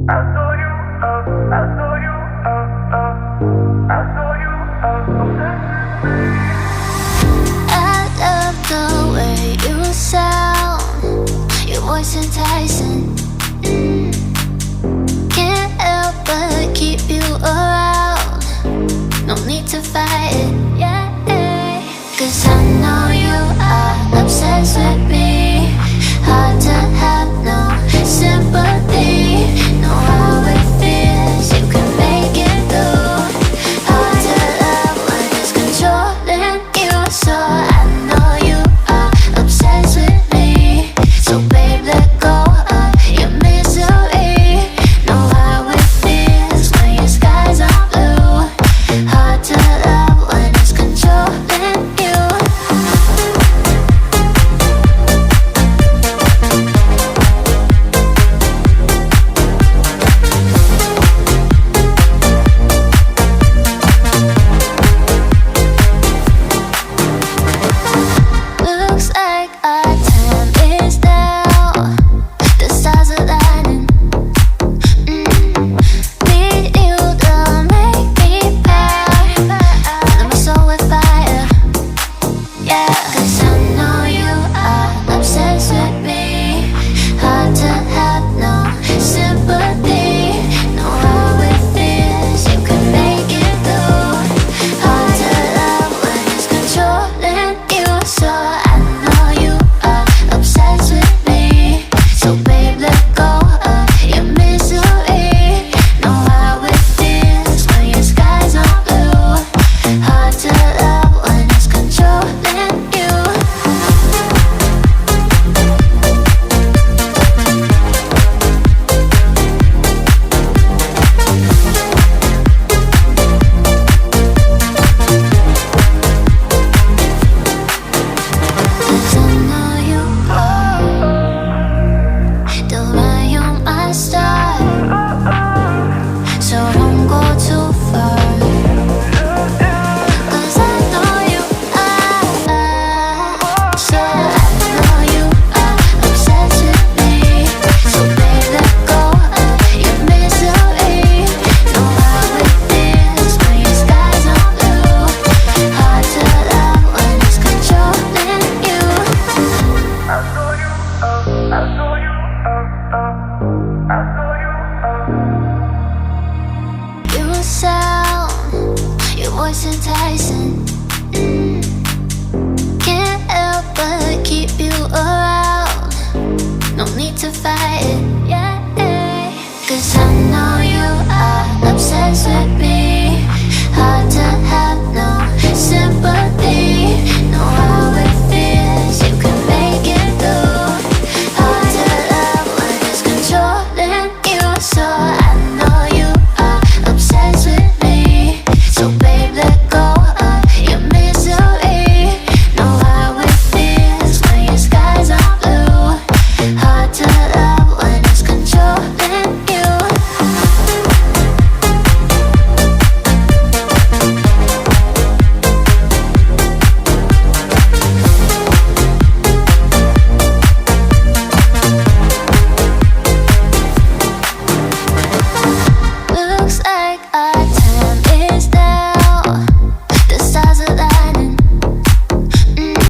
I love the way you sound, your voice enticing. Can't help but keep you around. No need to fight it, yeah. 'Cause I know you are obsessed with me. Hard to have no sympathy. Know how it feels, you can make it through. Hard to love when it's controlling you. So I know you are obsessed with me. So babe, let go of your misery. Know how it feels when your skies are blue. Hard to love when it's controlling you. Looks like our time is now. The stars are lighting. Need you to make me proud. Fill my soul with fire. Yeah, 'cause I know you are obsessed with me. Hard to have no sympathy. Know how it feels, you can make it through. Hard to love when it's controlling you. So I know you are obsessed with me. So babe, let go of your misery. Know how it feels when your skies are blue. Hard to love when it's controlling you. Cause I know you are the lion my star. So don't go too far. Cause I know you are. So I know you are obsessed with me. So babe, let go of your misery. Know how it feels when your skies are blue. Hard to love when it's controlling you. You sound, your voice enticing. Can't help but keep you around. No need to fight it, yeah. 'Cause I know you are obsessed with me. Hard to